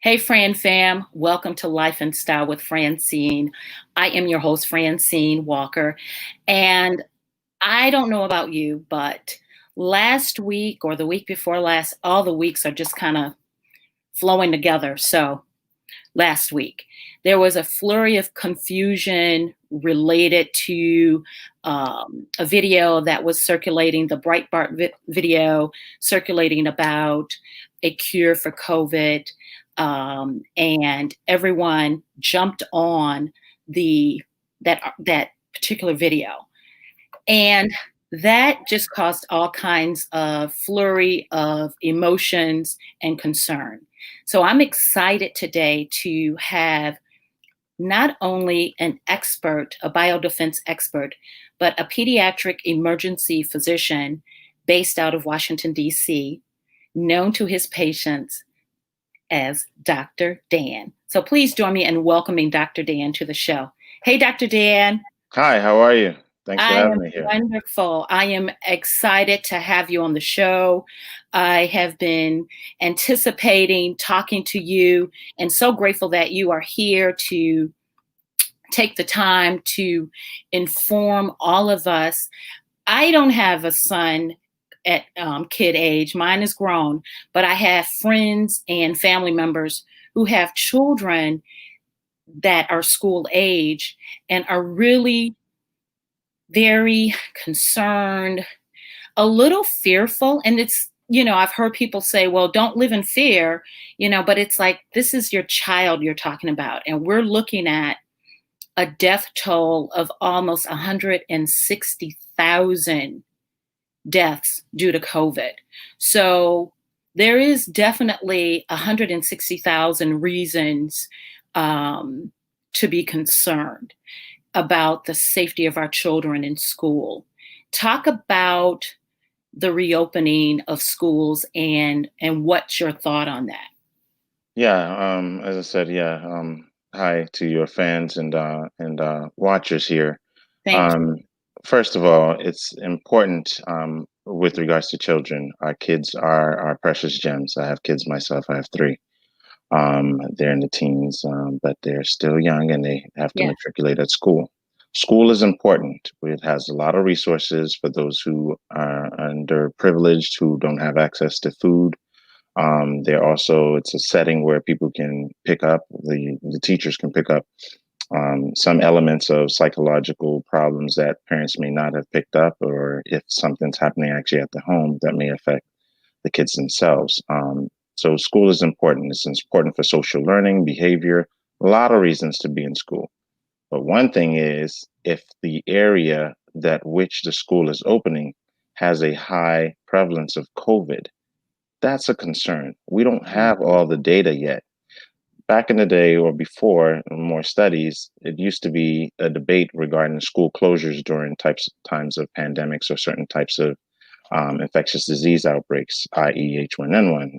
Hey, Fran fam. Welcome to Life and Style with Francyne. I am your host, Francyne Walker. And I don't know about you, but last week or the week before last, all the weeks are just kind of flowing together. So last week, there was a flurry of confusion related to a video that was circulating, the Breitbart video circulating about a cure for COVID, and everyone jumped on that particular video, and that just caused all kinds of flurry of emotions and concern. So I'm excited today to have not only an expert, a biodefense expert, but a pediatric emergency physician based out of Washington, D.C., known to his patients as Dr. Dan. So please join me in welcoming Dr. Dan to the show. Hey, Dr. Dan. Hi, how are you? Thanks for I having am me here. wonderful. I am excited to have you on the show. I have been anticipating talking to you and so grateful that you are here to take the time to inform all of us. I don't have a son at kid age. Mine is grown, but I have friends and family members who have children that are school age and are really very concerned, a little fearful. And I've heard people say, well, don't live in fear, but it's like, this is your child you're talking about. And we're looking at a death toll of almost 160,000 deaths due to COVID. So there is definitely 160,000 reasons to be concerned about the safety of our children in school. Talk about the reopening of schools and what's your thought on that? Yeah, as I said, hi to your fans and watchers here. Thank you. Um, First of all, it's important with regards to children. Our kids are our precious gems. I have kids myself. I have three. They're in the teens, but they're still young and they have to Yeah. matriculate at school. School is important. It has a lot of resources for those who are underprivileged, who don't have access to food. It's a setting where people can pick up, the teachers can pick up some elements of psychological problems that parents may not have picked up, or if something's happening actually at the home that may affect the kids themselves. So school is important. It's important for social learning, behavior, a lot of reasons to be in school. But one thing is, if the area that which the school is opening has a high prevalence of COVID, that's a concern. We don't have all the data yet. Back in the day or before more studies, it used to be a debate regarding school closures during times of pandemics or certain types of infectious disease outbreaks, i.e., H1N1.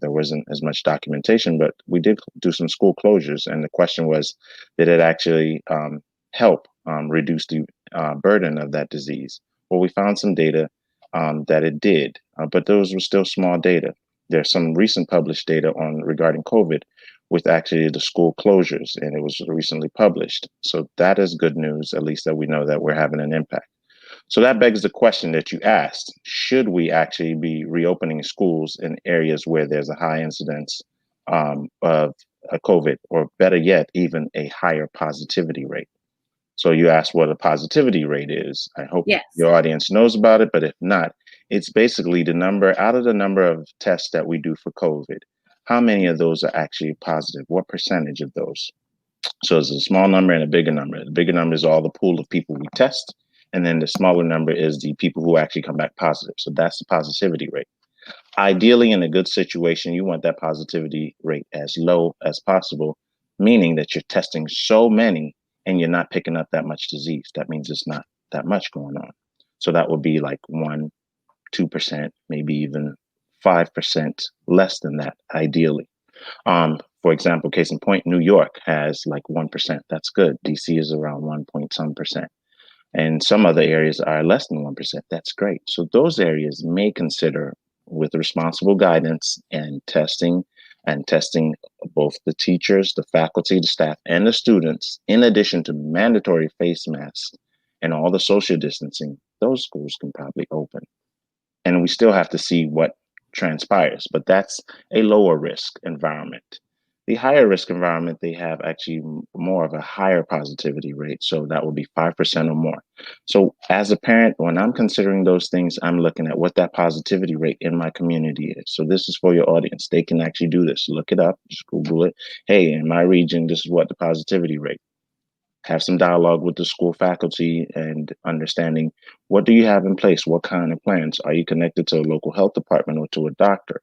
There wasn't as much documentation, but we did do some school closures. And the question was, did it actually help reduce the burden of that disease? Well, we found some data that it did, but those were still small data. There's some recent published data on regarding COVID with actually the school closures, and it was recently published. So that is good news, at least that we know that we're having an impact. So that begs the question that you asked, should we actually be reopening schools in areas where there's a high incidence of COVID, or better yet, even a higher positivity rate? So you asked what a positivity rate is. I hope Yes. your audience knows about it, but if not, it's basically the number out of the number of tests that we do for COVID. How many of those are actually positive? What percentage of those? So there's a small number and a bigger number. The bigger number is all the pool of people we test. And then the smaller number is the people who actually come back positive. So that's the positivity rate. Ideally, in a good situation, you want that positivity rate as low as possible, meaning that you're testing so many and you're not picking up that much disease. That means it's not that much going on. So that would be like 1, 2%, maybe even 5% less than that, ideally. For example, case in point, New York has like 1%. That's good. DC is around 1 point some percent. And some other areas are less than 1%. That's great. So those areas may consider, with responsible guidance and testing and testing both the teachers, the faculty, the staff, and the students, in addition to mandatory face masks and all the social distancing, those schools can probably open. And we still have to see what transpires, but that's a lower risk environment. The higher risk environment, they have actually more of a higher positivity rate. So that would be 5% or more. So as a parent, when I'm considering those things, I'm looking at what that positivity rate in my community is. So this is for your audience. They can actually do this. Look it up, just Google it. Hey, in my region, this is what the positivity rate. Have some dialogue with the school faculty and understanding what do you have in place? What kind of plans? Are you connected to a local health department or to a doctor?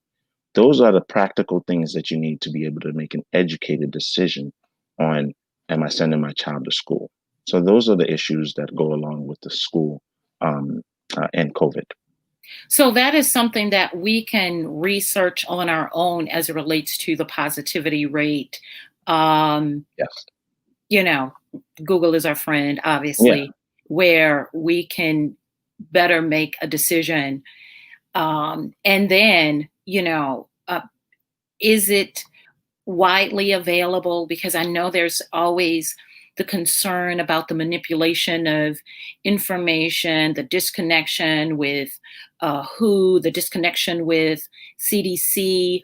Those are the practical things that you need to be able to make an educated decision on, am I sending my child to school? So those are the issues that go along with the school and COVID. So that is something that we can research on our own as it relates to the positivity rate. Yes. You know, Google is our friend, Yeah. obviously, where we can better make a decision. And then, is it widely available? Because I know there's always the concern about the manipulation of information, the disconnection with the disconnection with CDC.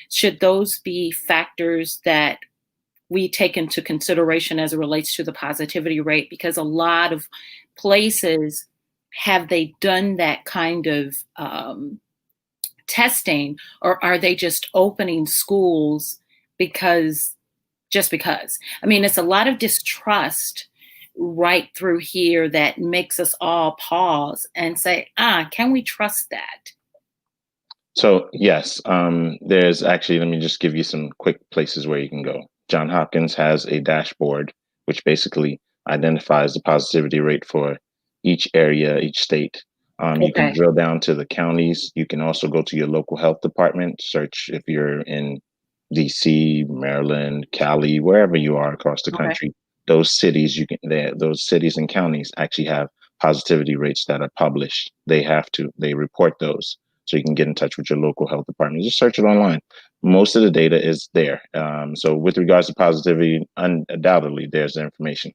Should those be factors that we take into consideration as it relates to the positivity rate? Because a lot of places, have they done that kind of testing, or are they just opening schools because just because? I mean, it's a lot of distrust right through here that makes us all pause and say, can we trust that? So yes, there's actually, let me just give you some quick places where you can go. John Hopkins has a dashboard, which basically identifies the positivity rate for each area, each state. You can Okay. drill down to the counties. You can also go to your local health department, search if you're in DC, Maryland, Cali, wherever you are across the Okay. country. Those cities, those cities and counties actually have positivity rates that are published. They report those. So you can get in touch with your local health department. Just search it online. Most of the data is there. So with regards to positivity, undoubtedly, there's the information.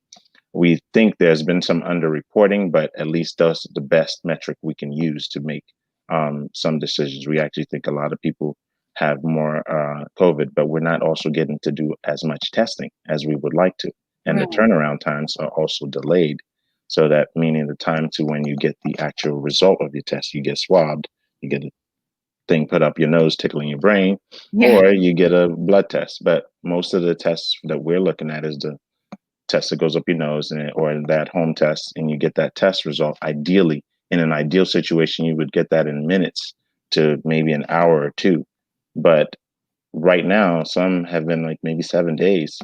We think there's been some underreporting, but at least that's the best metric we can use to make some decisions. We actually think a lot of people have more COVID, but we're not also getting to do as much testing as we would like to. And the Right. turnaround times are also delayed. So that meaning the time to when you get the actual result of your test, you get swabbed, you get a thing put up your nose, tickling your brain, Yeah. or you get a blood test. But most of the tests that we're looking at is the test that goes up your nose or that home test, and you get that test result. Ideally, in an ideal situation, you would get that in minutes to maybe an hour or two. But right now, some have been like maybe 7 days.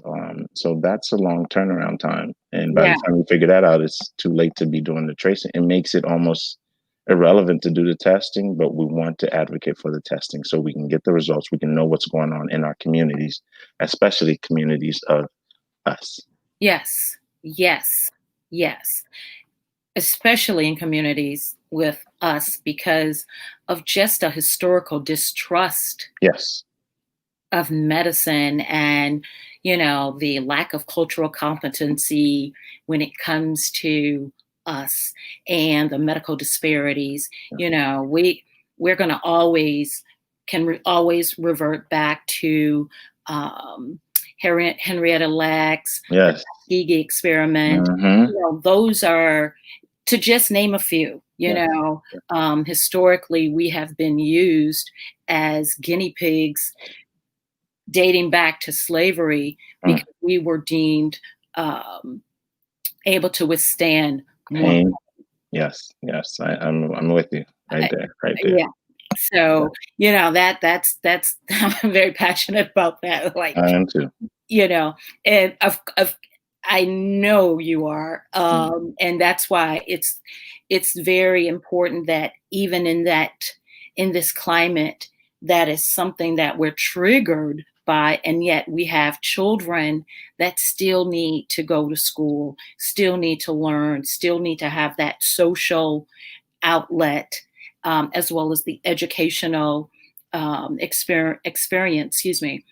So that's a long turnaround time. And by the Yeah. time you figure that out, it's too late to be doing the tracing. It makes it almost irrelevant to do the testing, but we want to advocate for the testing so we can get the results. We can know what's going on in our communities, especially communities of us. Yes. Yes. Yes. Especially in communities with us because of just a historical distrust Yes. of medicine and the lack of cultural competency when it comes to us and the medical disparities. We're going to always revert back to Henrietta Lacks, the Yes. Tuskegee experiment. Mm-hmm. Those are, to just name a few. Yeah. Historically we have been used as guinea pigs dating back to slavery because we were deemed able to withstand more. Pain. Yes. Yes. I'm with you right there. Right there. Yeah. So that's I'm very passionate about that. Like, I am too. And I know you are, and that's why it's very important that even in this climate, that is something that we're triggered by, and yet we have children that still need to go to school, still need to learn, still need to have that social outlet, as well as the educational experience, excuse me,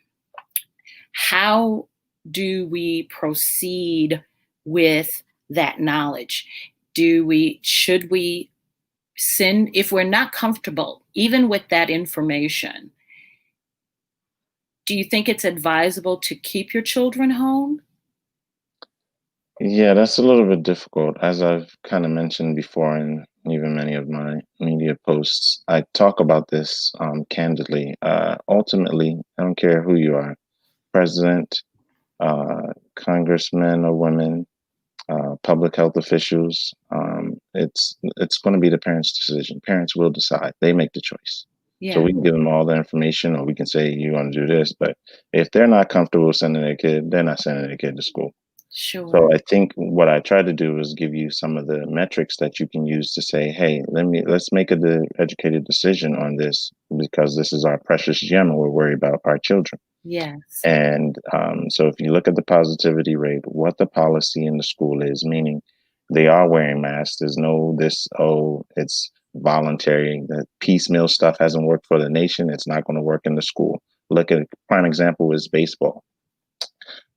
how do we proceed with that knowledge? Should we send, if we're not comfortable, even with that information, do you think it's advisable to keep your children home? Yeah, that's a little bit difficult. As I've kind of mentioned before in even many of my media posts, I talk about this candidly. Ultimately, I don't care who you are, president, congressmen or women, public health officials. It's going to be the parents' decision. Parents will decide. They make the choice. So Yeah, we can give them all the information, or we can say you want to do this. But if they're not comfortable sending their kid, they're not sending their kid to school. sure. So I think what I try to do is give you some of the metrics that you can use to say, hey, let's make educated decision on this because this is our precious gem and we're worried about our children. Yes. And so if you look at the positivity rate, what the policy in the school is, meaning they are wearing masks. There's no this, oh, it's voluntary. The piecemeal stuff hasn't worked for the nation. It's not going to work in the school. Look at a prime example is baseball.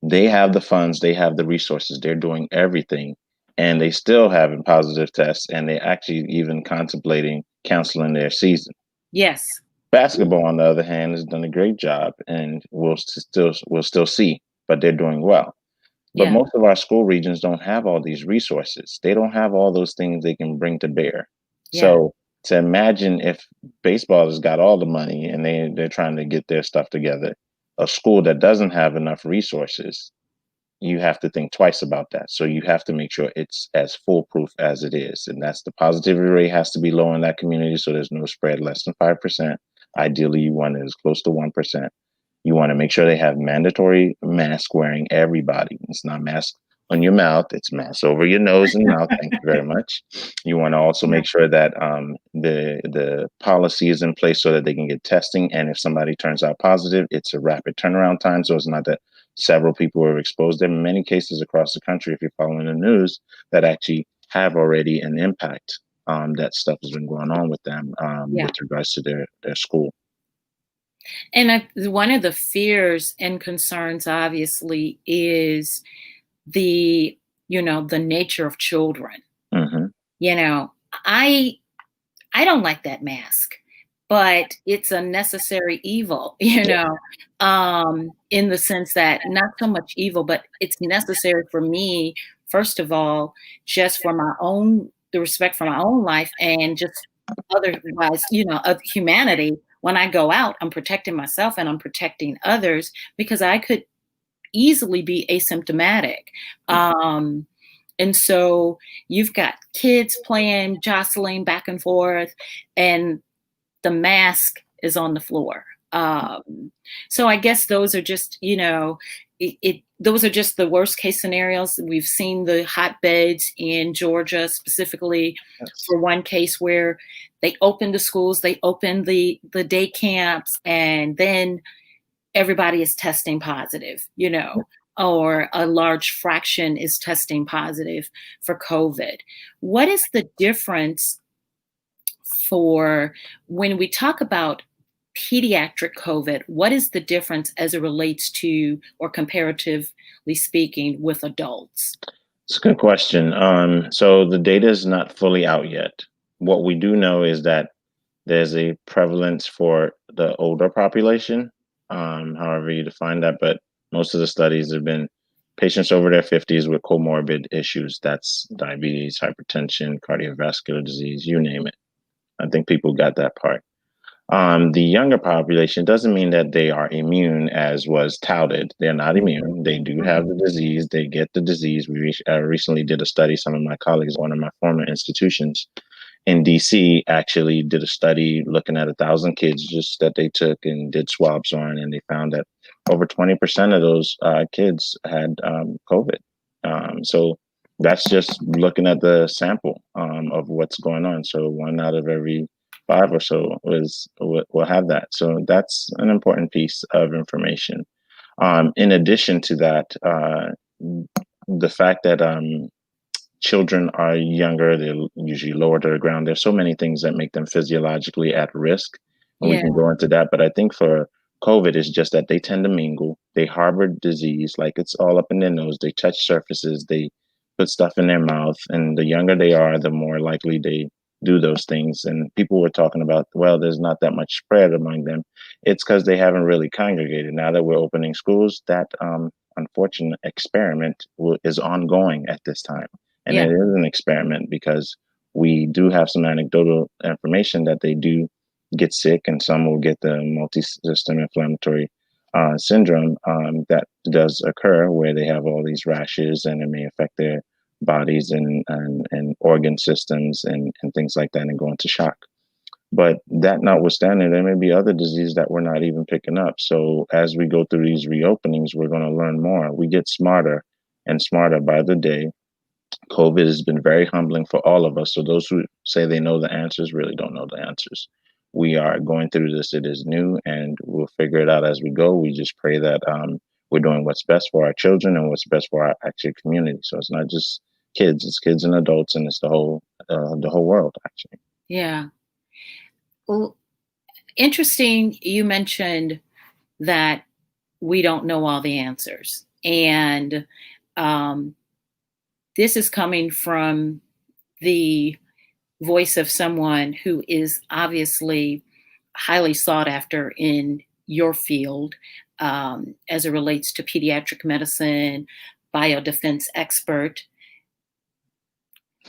They have the funds, they have the resources, they're doing everything, and they still having positive tests, and they actually even contemplating canceling their season. Yes. Basketball, on the other hand, has done a great job, and we'll still see, but they're doing well. But Yeah. most of our school regions don't have all these resources. They don't have all those things they can bring to bear. Yeah. So to imagine if baseball has got all the money and they're trying to get their stuff together, a school that doesn't have enough resources, you have to think twice about that. So you have to make sure it's as foolproof as it is. And that's the positivity rate has to be low in that community. So there's no spread less than 5%. Ideally, you want it as close to 1%. You want to make sure they have mandatory mask wearing everybody. It's not mask on your mouth, it's mask over your nose and mouth. Thank you very much. You want to also Yeah. make sure that the policy is in place so that they can get testing. And if somebody turns out positive, it's a rapid turnaround time. So it's not that several people are exposed. There are many cases across the country, if you're following the news, that actually have already an impact. That stuff has been going on with them Yeah. with regards to their school. And one of the fears and concerns, obviously, is the, the nature of children. Hmm. You know, I I don't like that mask, but it's a necessary evil, in the sense that not so much evil, but it's necessary for me, first of all, just for the respect for my own life and just otherwise, of humanity. When I go out, I'm protecting myself and I'm protecting others because I could easily be asymptomatic. Um, and so you've got kids playing, jostling back and forth, and the mask is on the floor. So I guess those are just, those are just the worst case scenarios. We've seen the hotbeds in Georgia specifically Yes. for one case where they opened the schools, they opened the day camps, and then everybody is testing positive, or a large fraction is testing positive for COVID. What is the difference for when we talk about pediatric COVID? What is the difference as it relates to, or comparatively speaking, with adults? It's a good question. So the data is not fully out yet. What we do know is that there's a prevalence for the older population, however you define that, but most of the studies have been patients over their 50s with comorbid issues. That's diabetes, hypertension, cardiovascular disease, you name it. I think people got that part. The younger population doesn't mean that they are immune, as was touted. They're not immune. They do have Mhm. the disease. They get the disease. We recently did a study. Some of my colleagues, one of my former institutions in DC, actually did a study looking at 1,000 kids just that they took and did swabs on, and they found that over 20% of those kids had COVID. So that's just looking at the sample of what's going on. So 1 out of every 5 or so will have that. So that's an important piece of information. In addition to that, the fact that children are younger, they're usually lower to the ground. There's so many things that make them physiologically at risk. And we Yeah. can go into that. But I think for COVID, it's just that they tend to mingle. They harbor disease, like it's all up in their nose. They touch surfaces. They put stuff in their mouth. And the younger they are, the more likely they do those things. And people were talking about, well, there's not that much spread among them. It's because they haven't really congregated. Now that we're opening schools, that unfortunate experiment is ongoing at this time. And Yeah. it is an experiment because we do have some anecdotal information that they do get sick, and some will get the multi-system inflammatory syndrome that does occur, where they have all these rashes and it may affect their bodies and organ systems and things like that, and go into shock. But that notwithstanding, there may be other diseases that we're not even picking up. So as we go through these reopenings, we're going to learn more. We get smarter and smarter by the day. COVID has been very humbling for all of us. So those who say they know the answers really don't know the answers. We are going through this. It is new, and we'll figure it out as we go. We just pray that we're doing what's best for our children and what's best for our actual community. So it's not just kids; it's kids and adults, and it's the whole world actually. Yeah. Well, interesting. You mentioned that we don't know all the answers, and um, this is coming from the voice of someone who is obviously highly sought after in your field, as it relates to pediatric medicine, biodefense expert,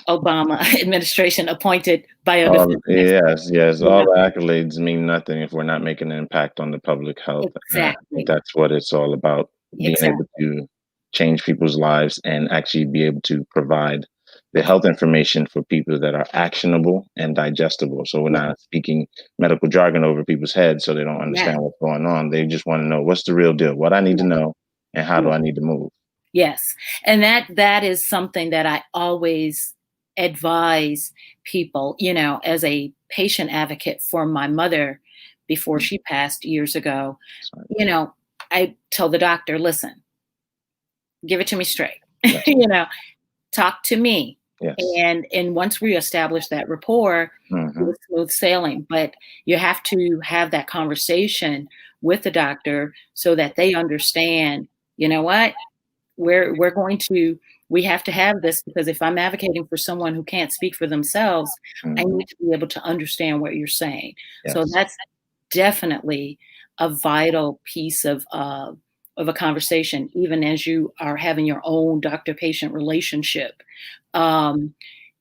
Obama administration appointed biodefense expert. Yes, yes. You All know, the accolades mean nothing if we're not making an impact on the public health. And I think exactly, that's what it's all about, being able exactly. to change people's lives and actually be able to provide the health information for people that are actionable and digestible. So we're Yeah, not speaking medical jargon over people's heads so they don't yeah, understand what's going on. They just want to know what's the real deal, what I need to yeah, know, and how do yeah. I need to move. Yes, and that is something that I always advise people, as a patient advocate for my mother before Mm, she passed years ago, so, you know, I tell the doctor, "Listen, give it to me straight." yes, You know, "Talk to me." yes. And once we establish that rapport, Hmm. it's smooth sailing, but you have to have that conversation with the doctor so that they understand, "You know what? We're going to we have to have this because if I'm advocating for someone who can't speak for themselves, I Hmm. need to be able to understand what you're saying." So Yes, that's definitely a vital piece of a conversation, even as you are having your own doctor-patient relationship. Um,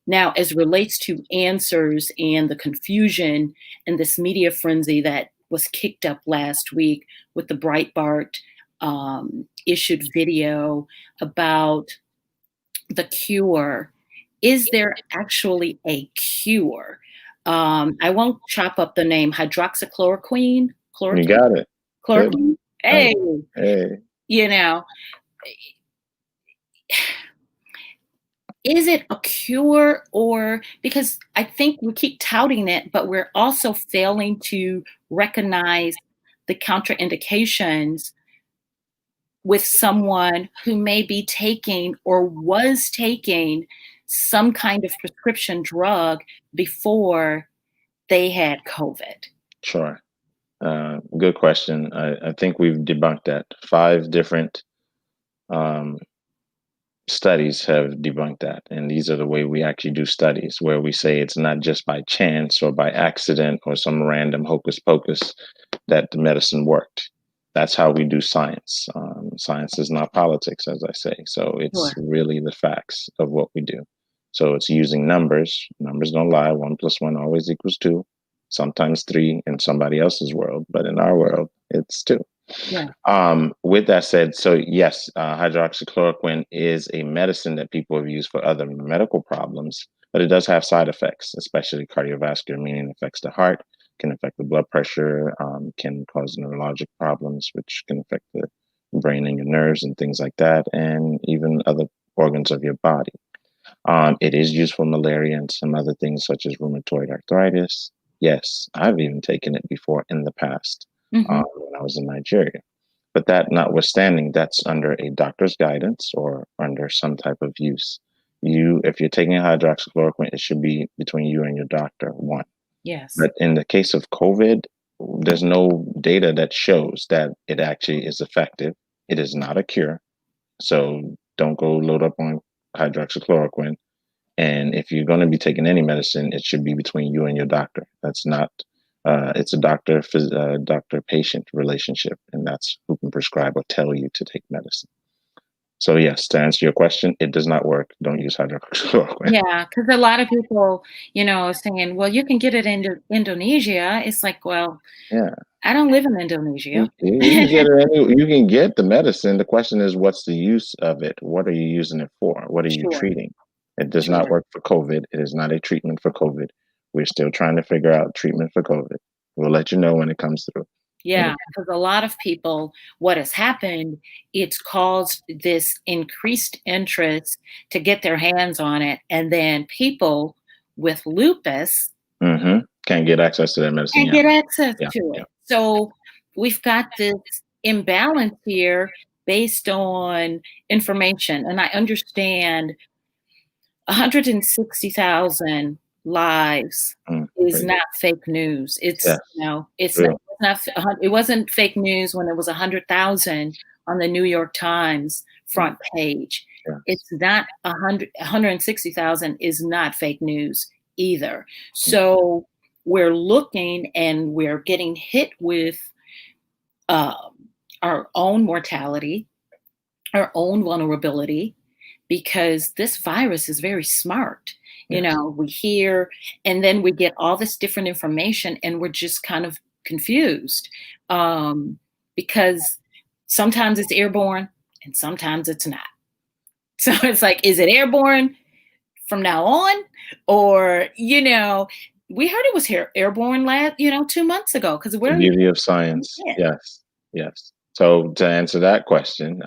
Now, as it relates to answers and the confusion and this media frenzy that was kicked up last week with the Breitbart issued video about the cure, is there actually a cure? I won't chop up the name hydroxychloroquine, you chloroquine, got it. Good. chloroquine. Nice. Hey, Hey. you know, is it a cure, or because I think we keep touting it, but we're also failing to recognize the contraindications with someone who may be taking or was taking some kind of prescription drug before they had COVID. Sure. Good question. I think we've debunked that. Five different um, studies have debunked that. And these are the way we actually do studies, where we say it's not just by chance or by accident or some random hocus pocus that the medicine worked. That's how we do science. Science is not politics, as I say. So it's Sure. really the facts of what we do. So it's using numbers. Numbers don't lie. 1+1 always equals 2, sometimes 3 in somebody else's world, but in our world, it's 2. Yeah. With that said, so yes, hydroxychloroquine is a medicine that people have used for other medical problems, but it does have side effects, especially cardiovascular, meaning it affects the heart, can affect the blood pressure, can cause neurologic problems, which can affect the brain and your nerves and things like that, and even other organs of your body. It is used for malaria and some other things such as rheumatoid arthritis. Yes, I've even taken it before in the past Hmm. when I was in Nigeria. But that notwithstanding, that's under a doctor's guidance or under some type of use. If you're taking hydroxychloroquine, it should be between you and your doctor, one. Yes. But in the case of COVID, there's no data that shows that it actually is effective. It is not a cure. So don't go load up on hydroxychloroquine. And if you're going to be taking any medicine, it should be between you and your doctor. That's not, it's a doctor patient relationship, and that's who can prescribe or tell you to take medicine. So yes, to answer your question, it does not work. Don't use hydroxychloroquine. Yeah, because a lot of people, are saying, "Well, you can get it in Indonesia." It's like, well, Yeah. I don't live in Indonesia. You can get it you can get the medicine. The question is, what's the use of it? What are you using it for? What are you Sure, treating? It does not sure. work for COVID. It is not a treatment for COVID. We're still trying to figure out treatment for COVID. We'll let you know when it comes through. Yeah, because a lot of people, what has happened, it's caused this increased interest to get their hands on it, and then people with lupus Mm-hmm. Can't get access to that medicine. can't Yeah. get access Yeah. to Yeah. it. So we've got this imbalance here based on information, and I understand 160,000 lives is Crazy. not fake news. It's, Yes. it's not, Real. it wasn't fake news when it was 100,000 on the New York Times front page. Yes. It's not 160,000 is not fake news either. So we're looking and we're getting hit with uh, our own mortality, our own vulnerability, because this virus is very smart. Yes. We hear and then we get all this different information and we're just kind of confused because sometimes it's airborne and sometimes it's not. So it's like, is it airborne from now on? Or, we heard it was airborne 2 months ago because The we're beauty of science. yeah, Yes. Yes. So to answer that question,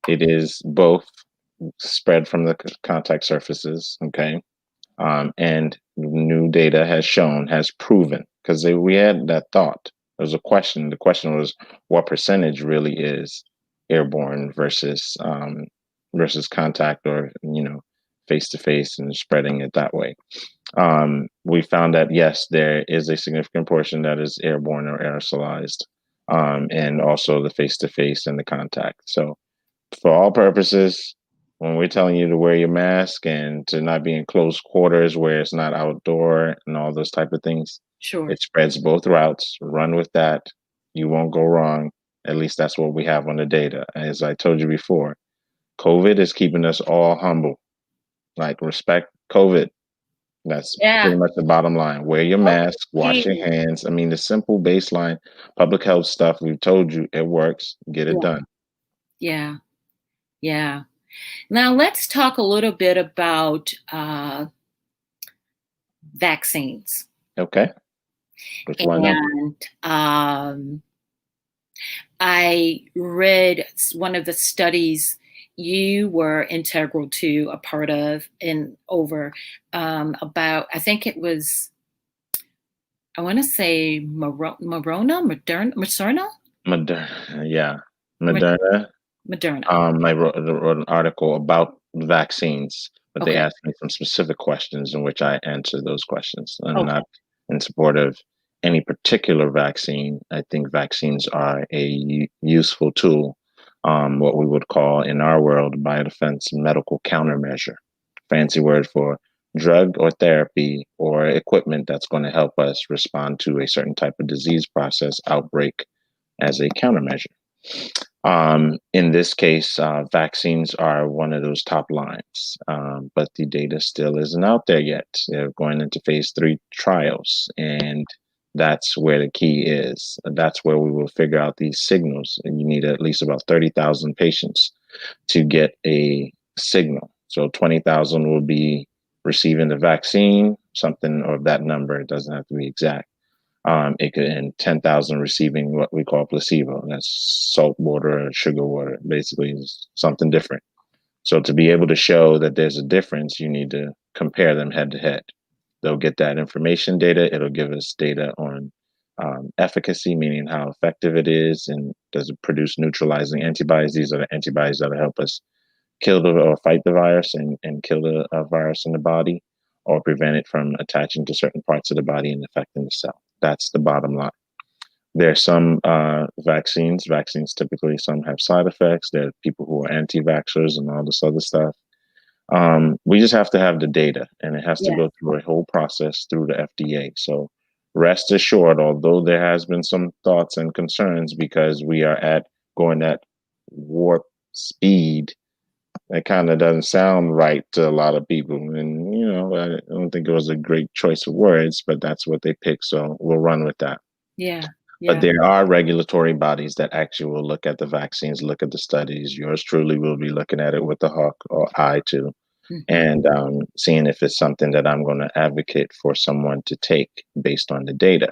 it is both spread from the contact surfaces. Okay. And new data has proven, because we had that thought. There was a question. The question was, what percentage really is airborne versus contact, or face to face and spreading it that way. We found that yes, there is a significant portion that is airborne or aerosolized, and also the face to face and the contact. So for all purposes, when we're telling you to wear your mask and to not be in close quarters where it's not outdoor and all those type of things, sure. it spreads both routes. Run with that. You won't go wrong. At least that's what we have on the data. As I told you before, COVID is keeping us all humble. Like, respect COVID. That's Yeah. pretty much the bottom line. Wear your mask, wash your Okay. hands. I mean, the simple baseline public health stuff, we've told you it works. Get it Yeah. done. Yeah. Yeah. Now let's talk a little bit about vaccines. Okay. Which one now? And I read one of the studies you were integral to, a part of, about, I think it was, I want to say Moderna? Moderna, yeah, Moderna. Moderna. I wrote an article about vaccines, but they Okay. asked me some specific questions in which I answered those questions. I'm Okay. not in support of any particular vaccine. I think vaccines are a useful tool, what we would call in our world biodefense medical countermeasure, fancy word for drug or therapy or equipment that's going to help us respond to a certain type of disease process outbreak as a countermeasure. In this case, vaccines are one of those top lines, but the data still isn't out there yet. They're going into phase 3 trials, and that's where the key is. That's where we will figure out these signals. And you need at least about 30,000 patients to get a signal. So 20,000 will be receiving the vaccine, something of that number. It doesn't have to be exact. It could, and 10,000 receiving what we call placebo. That's salt water or sugar water. Basically, is something different. So to be able to show that there's a difference, you need to compare them head to head. They'll get that information data. It'll give us data on efficacy, meaning how effective it is, and does it produce neutralizing antibodies. These are the antibodies that will help us kill or fight the virus and kill the virus in the body, or prevent it from attaching to certain parts of the body and affecting the cell. That's the bottom line. There's some vaccines. Vaccines typically, some have side effects. There are people who are anti-vaxxers and all this other stuff. We just have to have the data, and it has to Yeah. go through a whole process through the FDA. So rest assured, although there has been some thoughts and concerns because we are going at warp speed, that kind of doesn't sound right to a lot of people. And, I don't think it was a great choice of words, but that's what they picked. So we'll run with that. Yeah. But Yeah. there are regulatory bodies that actually will look at the vaccines, look at the studies. Yours truly will be looking at it with the hawk or eye too, Mhm. and seeing if it's something that I'm going to advocate for someone to take based on the data.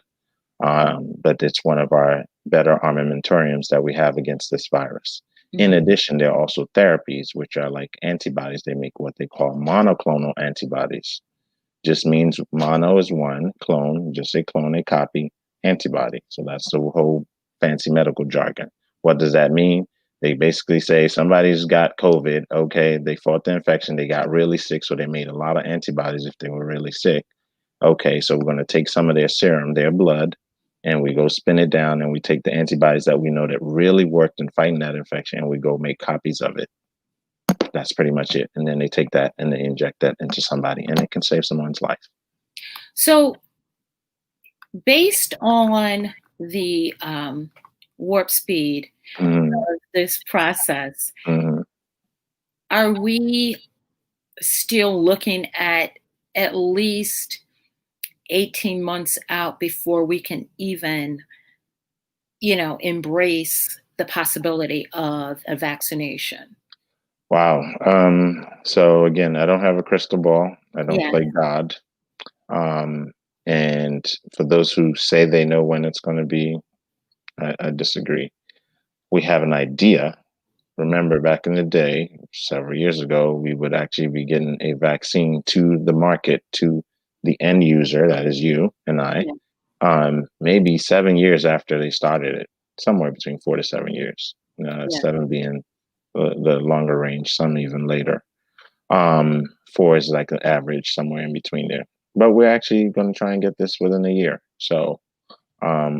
But it's one of our better armamentariums that we have against this virus. In Mhm. addition, there are also therapies, which are like antibodies. They make what they call monoclonal antibodies. Just means mono is one, clone, just say clone, a copy, antibody. So that's the whole fancy medical jargon. What does that mean? They basically say somebody's got COVID. Okay, they fought the infection, they got really sick, so they made a lot of antibodies if they were really sick. Okay, so we're going to take some of their serum, their blood, and we go spin it down, and we take the antibodies that we know that really worked in fighting that infection, and we go make copies of it. That's pretty much it. And then they take that and they inject that into somebody, and it can save someone's life. So, based on the warp speed of this process, Mm-hmm. are we still looking at least 18 months out before we can even, embrace the possibility of a vaccination? Wow. So again, I don't have a crystal ball. I don't Yeah. play God. Um, and for those who say they know when it's going to be, I disagree. We have an idea. Remember, back in the day, several years ago, we would actually be getting a vaccine to the market, to the end user, that is you and I, Yeah. maybe 7 years after they started it, somewhere between 4 to 7 years. Yeah. 7 being the longer range, some even later. 4 is like an average, somewhere in between there. But we're actually going to try and get this within a year. So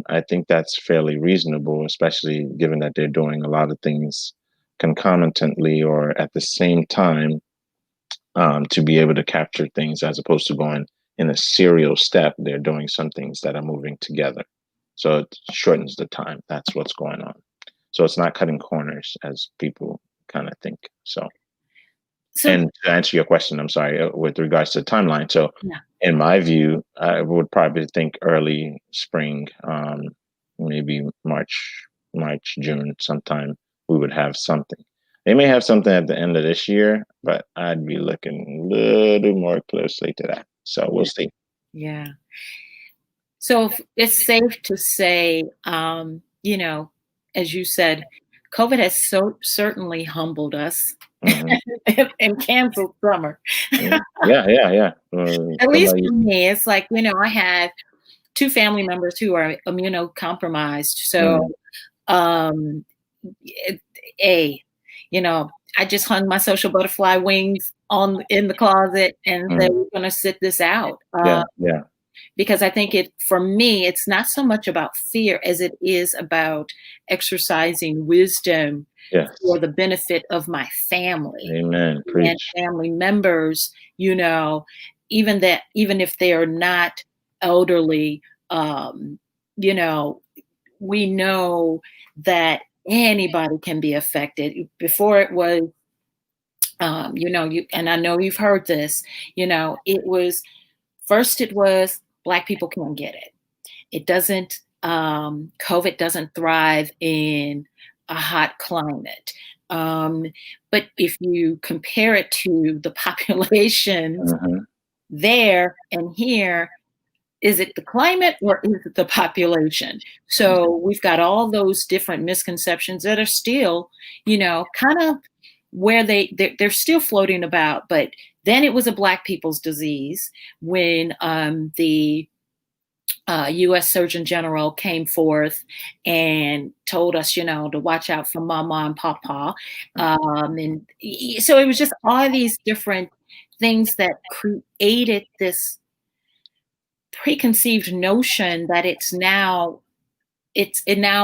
I think that's fairly reasonable, especially given that they're doing a lot of things concomitantly or at the same time, to be able to capture things as opposed to going in a serial step. They're doing some things that are moving together. So it shortens the time. That's what's going on. So it's not cutting corners as people kind of think. So, So, and to answer your question, I'm sorry, with regards to the timeline. So, yeah. in my view, I would probably think early spring, maybe March, June, sometime we would have something. They may have something at the end of this year, but I'd be looking a little more closely to that. So we'll Yeah. see. Yeah. So it's safe to say, as you said, COVID has so certainly humbled us Hmm. and canceled summer. Yeah. At What least about you? for me, it's like, I have two family members who are immunocompromised. So, Mm, um, it, a, I just hung my social butterfly wings on in the closet and said, mm, we're going to sit this out. yeah, Because I think for me, it's not so much about fear as it is about exercising wisdom for yes. the benefit of my family Amen. and Preach. family members, even if they are not elderly, um, you know, we know that anybody can be affected. Before it was, and I know you've heard this, it was first it was Black people can't get it. It doesn't, COVID doesn't thrive in a hot climate. Um, but if you compare it to the populations Hmm. there and here, is it the climate or is it the population? So we've got all those different misconceptions that are still, kind of where they're still floating about. But then it was a Black people's disease when the U.S. Surgeon General came forth and told us, to watch out for mama and papa. So it was just all these different things that created this preconceived notion that it now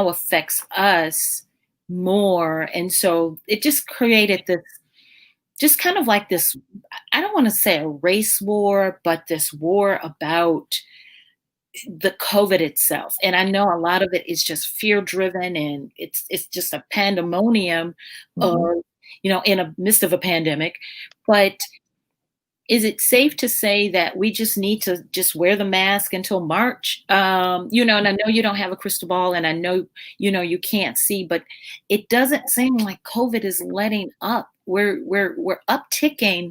affects us more. And so it just created this, just kind of like this, I don't want to say a race war, but this war about the COVID itself. And I know a lot of it is just fear driven, and it's just a pandemonium, Hmm. or, in a midst of a pandemic. But is it safe to say that we just need to just wear the mask until March? And I know you don't have a crystal ball, and I know, you can't see, but it doesn't seem like COVID is letting up. We're upticking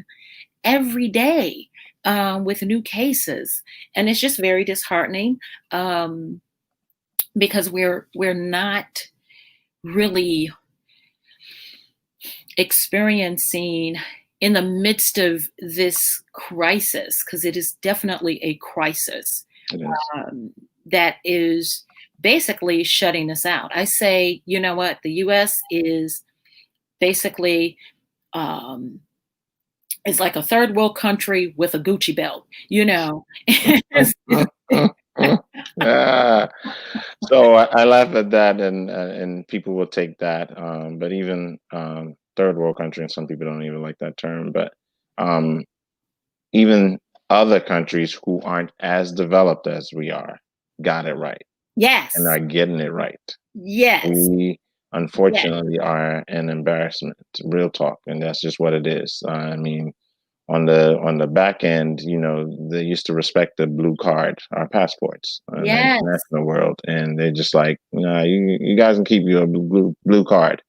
every day, with new cases, and it's just very disheartening, because we're not really experiencing, in the midst of this crisis, because it is definitely a crisis, It is. that is basically shutting us out. I say, you know what, the US is basically, um, it's like a third world country with a Gucci belt, Ah, so I laugh at that, and people will take that. But even third world country, and some people don't even like that term. But um, even other countries who aren't as developed as we are got it right and Yes, are getting it right. yes, We yes, unfortunately are an embarrassment, real talk, and that's just what it is. I mean, on the back end, they used to respect the blue card, our passports in the yes, international world, and they're just like, no, you guys can keep your blue card.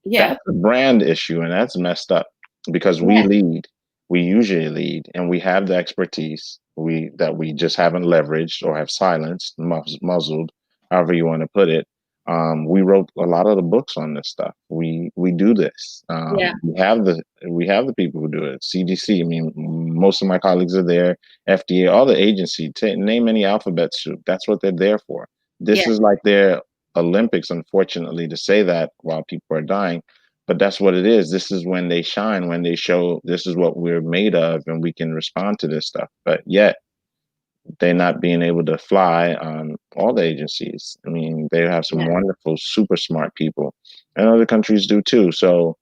yeah, That's a brand issue, and that's messed up because we yeah, lead. We usually lead, and we have the expertise we just haven't leveraged or have silenced, muzzled, however you want to put it. We wrote a lot of the books on this stuff. We do this. yeah, We have the people who do it. CDC. I mean, most of my colleagues are there. FDA, all the agency. Name any alphabet soup. That's what they're there for. This yeah, is like their Olympics, unfortunately, to say that while people are dying. But that's what it is. This is when they shine, when they show this is what we're made of and we can respond to this stuff. But yet, they not being able to fly, all the agencies. I mean, they have some yeah, wonderful, super smart people, and other countries do too. So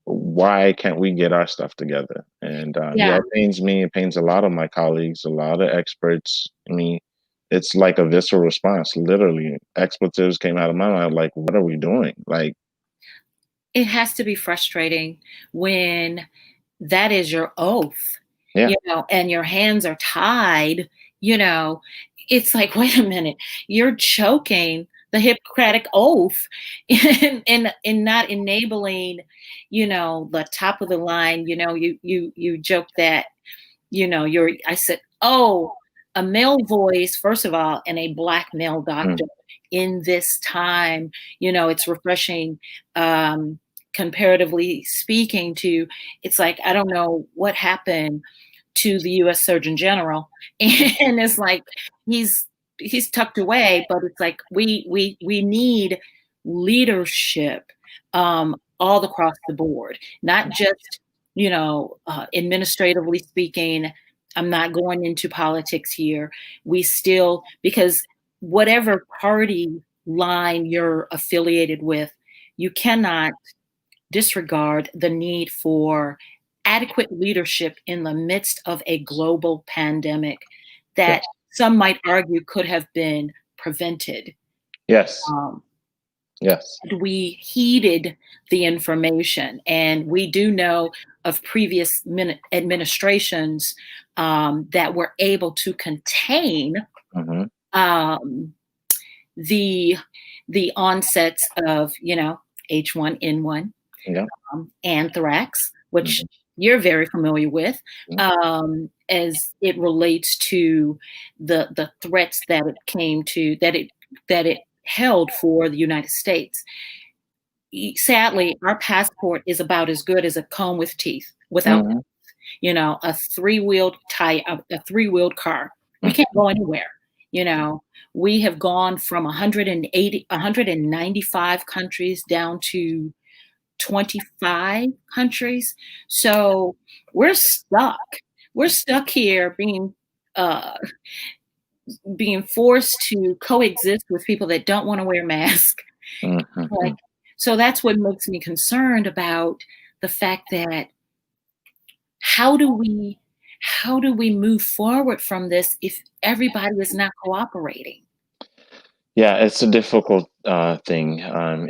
why can't we get our stuff together? And yeah, yeah. it pains me. It pains a lot of my colleagues, a lot of experts. I mean, it's like a visceral response. Literally, expletives came out of my mouth. Like, what are we doing? Like, It has to be frustrating when that is your oath, yeah, and your hands are tied, you know. It's like, wait a minute, you're choking the Hippocratic oath in not enabling, the top of the line. You joke that, I said, oh, a male voice, first of all, and a Black male mm, doctor in this time, it's refreshing, comparatively speaking to, it's like, I don't know what happened to the US Surgeon General. And it's like, he's, he's tucked away, but it's like, we need leadership, all across the board, not just, administratively speaking. I'm not going into politics here. We still, because whatever party line you're affiliated with, you cannot disregard the need for adequate leadership in the midst of a global pandemic yes, that some might argue could have been prevented. yes, Um, yes, we heeded the information, and we do know of previous administrations, that were able to contain, hmm, um, the onsets of, H1N1, yeah, anthrax, which hmm, you're very familiar with, yeah, as it relates to the threats that it came to, that it held for the United States. Sadly, our passport is about as good as a comb with teeth, without, hmm, a three-wheeled car. We can't hmm, go anywhere. You know, we have gone from 195 countries down to 25 countries. So we're stuck. We're stuck here being, uh, being forced to coexist with people that don't want to wear masks. Like, Mhm. so that's what makes me concerned about the fact that how do we how do we move forward from this if everybody is not cooperating? Yeah, it's a difficult thing.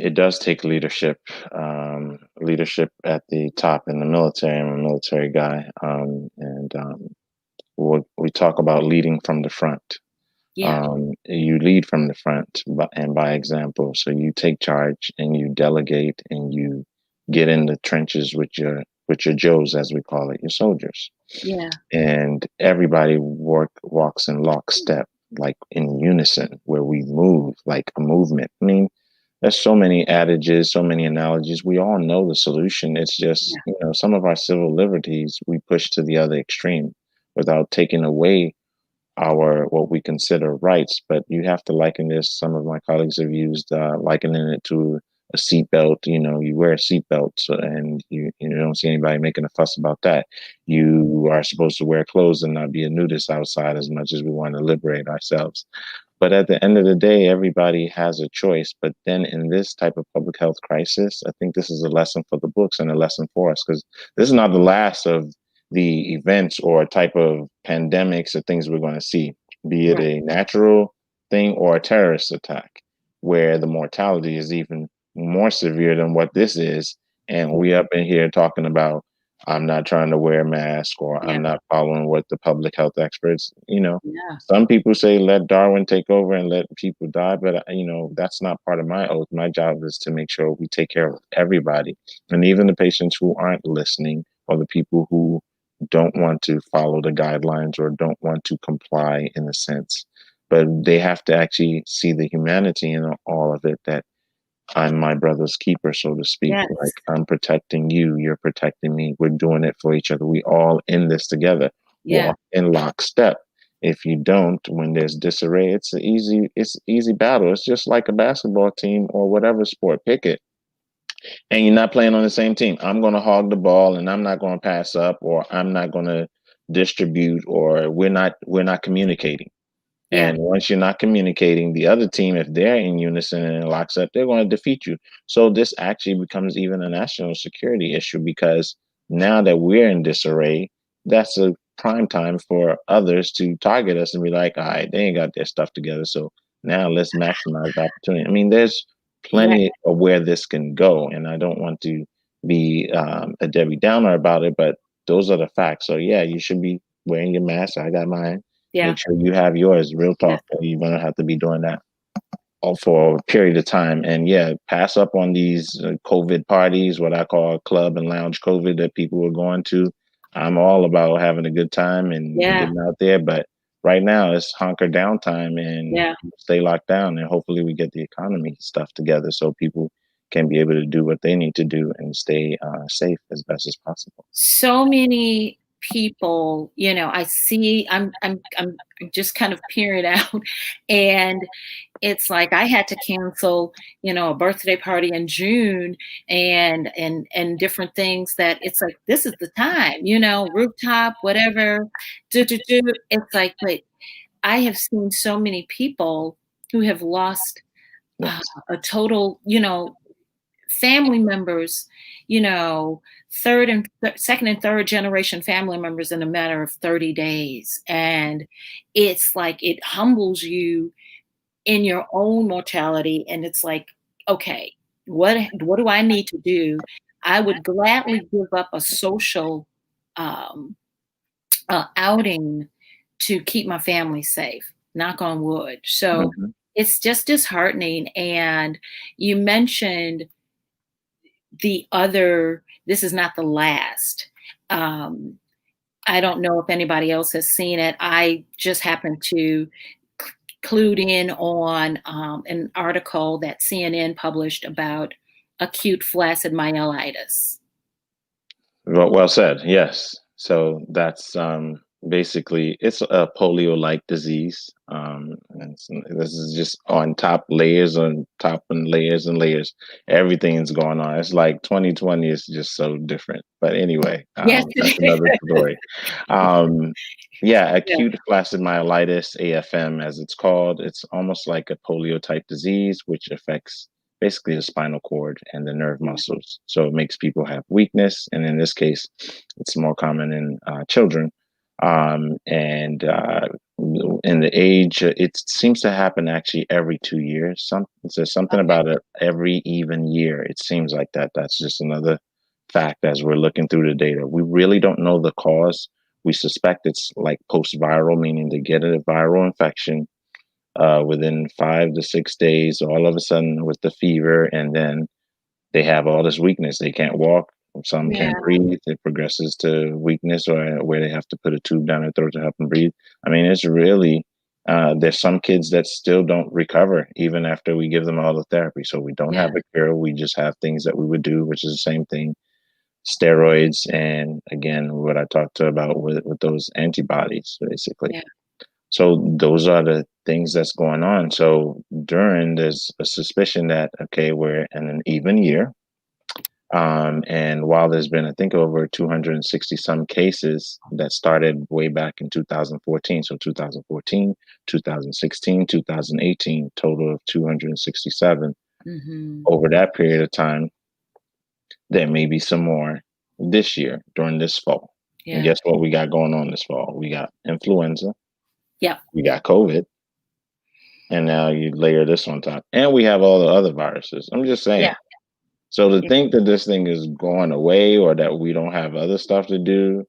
It does take leadership, leadership at the top in the military. I'm a military guy, and we talk about leading from the front. Yeah, You lead from the front and by example. So you take charge and you delegate and you get in the trenches with your Joes, as we call it, your soldiers, yeah, and everybody walks in lockstep, like in unison, where we move like a movement. I mean, there's so many adages, so many analogies. We all know the solution. It's just, yeah, some of our civil liberties we push to the other extreme without taking away our what we consider rights. But you have to liken this. Some of my colleagues have used likening it to a seatbelt. You wear a seatbelt, and you don't see anybody making a fuss about that. You are supposed to wear clothes and not be a nudist outside as much as we want to liberate ourselves. But at the end of the day, everybody has a choice. But then in this type of public health crisis, I think this is a lesson for the books and a lesson for us, because this is not the last of the events or type of pandemics or things we're going to see, be it right, a natural thing or a terrorist attack, where the mortality is even more severe than what this is. And we up in here talking about, I'm not trying to wear a mask, or yeah, I'm not following what the public health experts. yeah, Some people say let Darwin take over and let people die, but that's not part of my oath. My job is to make sure we take care of everybody, and even the patients who aren't listening, or the people who don't want to follow the guidelines or don't want to comply in a sense. But they have to actually see the humanity in all of it, that I'm my brother's keeper, so to speak. yes, Like, I'm protecting you, you're protecting me. We're doing it for each other. We all in this together. yeah, Walk in lockstep. If you don't, when there's disarray, it's easy battle. It's just like a basketball team or whatever sport. Pick it, and you're not playing on the same team. I'm going to hog the ball, and I'm not going to pass up, or I'm not going to distribute, or we're not communicating. yeah, And once you're not communicating, the other team, if they're in unison and in lockstep, they're going to defeat you. So this actually becomes even a national security issue, because now that we're in disarray, that's a prime time for others to target us and be like, all right, they ain't got their stuff together. So now let's maximize the opportunity. I mean, there's yeah. plenty of where this can go. And I don't want to be a Debbie Downer about it, but those are the facts. So yeah, you should be wearing your mask. I got mine. Yeah. Make sure you have yours. Real Yes. talk. You're gonna have to be doing that all for a period of time. And yeah, pass up on these COVID parties, what I call club and lounge COVID that people were going to. I'm all about having a good time and Yeah. getting out there, but right now it's hunker down time and Yeah. stay locked down. And hopefully we get the economy stuff together so people can be able to do what they need to do and stay safe as best as possible. So many people, I see I'm just kind of peering out, and it's like I had to cancel, a birthday party in June, and different things, that it's like this is the time, rooftop, whatever. Do, do, do. It's like, but I have seen so many people who have lost Yes. a total, family members, you know, second and third generation family members in a matter of 30 days. And it's like it humbles you in your own mortality. And it's like, okay, what do I need to do? I would gladly give up a social um, outing to keep my family safe, knock on wood. So Mhm. it's just disheartening. And you mentioned this is not the last. Um, I don't know if anybody else has seen it. I just happened to clued in on an article that CNN published about acute flaccid myelitis. Well said. Yes. So that's Basically, it's a polio-like disease. This is just on top, layers on top and layers and layers. Everything's going on. It's like 2020 is just so different. But anyway, Yes, that's it another story. Um, yeah, is. acute flaccid myelitis, AFM, as it's called. It's almost like a polio-type disease, which affects basically the spinal cord and the nerve Yeah. muscles. So it makes people have weakness, and in this case, it's more common in children. And in the age, it seems to happen actually every 2 years. There's something Okay. about it every even year. It seems like that. That's just another fact as we're looking through the data. We really don't know the cause. We suspect it's like post-viral, meaning they get a viral infection within 5 to 6 days, all of a sudden with the fever, and then they have all this weakness. They can't walk. Some Yeah. can't breathe. It progresses to weakness or where they have to put a tube down their throat to help them breathe. I mean, it's really, there's some kids that still don't recover even after we give them all the therapy. So we don't Yeah. have a cure. We just have things that we would do, which is the same thing, steroids. And again, what I talked about with those antibodies, basically. Yeah. So those are the things that's going on. So there's a suspicion that, okay, we're in an even year. And while there's been, I think, over 260 some cases that started way back in 2014, so 2014, 2016, 2018, total of 267 Hmm. over that period of time, there may be some more this year during this fall. And Yeah. guess what we got going on this fall? We got influenza, Yep. we got COVID, and now you layer this on top. And we have all the other viruses. I'm just Yeah. saying. So to Yeah. think that this thing is going away or that we don't have other stuff to do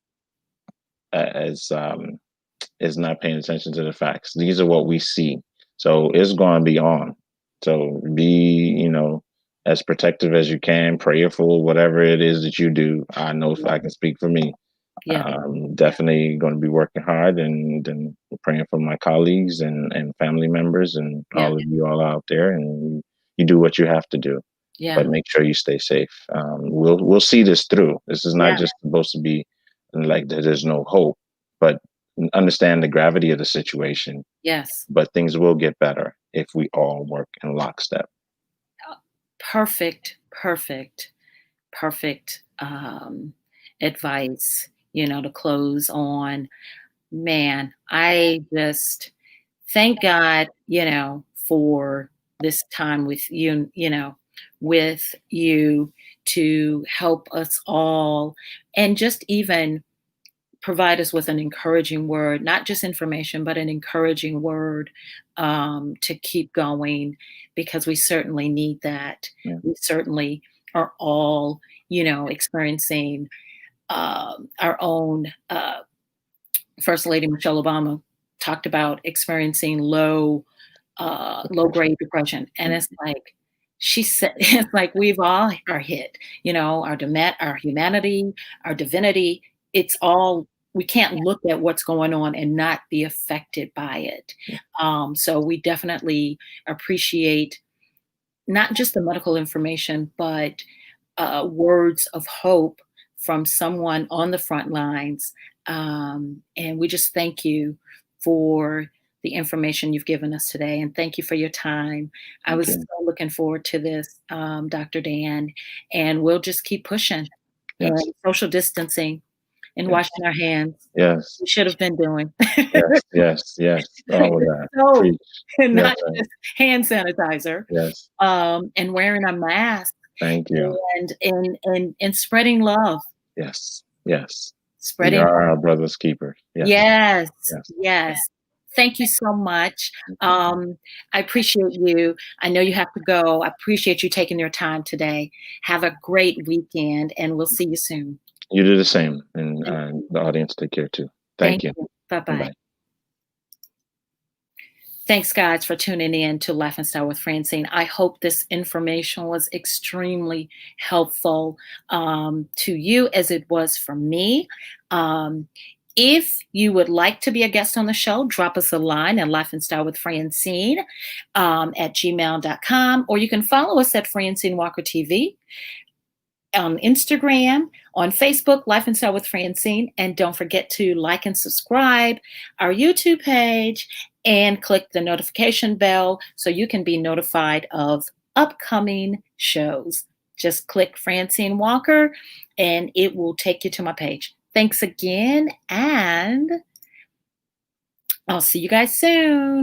as is not paying attention to the facts. These are what we see. So it's going to be on. So be, as protective as you can, prayerful, whatever it is that you do. I know if I can speak for me. Yeah. Definitely going to be working hard and praying for my colleagues and family members and Yeah. all of you all out there. And you do what you have to do, Yeah. but make sure you stay safe. We'll see this through. This is not Yeah. just supposed to be like that. There's no hope, but understand the gravity of the situation. Yes. But things will get better if we all work in lockstep. Perfect. Perfect. Perfect advice, to close on. Man, I just thank God, for this time with you, with you to help us all and just even provide us with an encouraging word, not just information, but an encouraging word to keep going because we certainly need that. Yeah. We certainly are all, experiencing our own. First Lady Michelle Obama talked about experiencing low grade depression, and it's like she said, it's like we've all are hit. Our humanity, our divinity. It's all we can't look at what's going on and not be affected by it. So we definitely appreciate not just the medical information, but words of hope from someone on the front lines. And we just thank you for the information you've given us today. And thank you for your time. I was Okay. so looking forward to this, Dr. Dan. And we'll just keep pushing Yes. and social distancing and Yes. washing our hands. Yes. We should have been doing. Yes. Yes. Yes. All of that. So, Preach. and Yes. not just hand sanitizer, Yes. and wearing a mask Thank you. and spreading love. Yes. Yes. We Spreading are our brother's keeper. Yes. Yes, Yes. yes. Thank you so much. Okay. I appreciate you. I know you have to go. I appreciate you taking your time today. Have a great weekend, and we'll see you soon. You do the same, and Thank the audience take care too. thank Thank you. you. Bye-bye. Bye. Thanks, guys, for tuning in to Laugh and Style with Francyne. I hope this information was extremely helpful to you as it was for me. If you would like to be a guest on the show, drop us a line at Laugh and Style with Francyne at gmail.com, or you can follow us at Francyne Walker TV. on Instagram, on Facebook, Life and Style with Francyne. And don't forget to like and subscribe our YouTube page and click the notification bell so you can be notified of upcoming shows. Just click Francyne Walker and it will take you to my page. Thanks again, and I'll see you guys soon.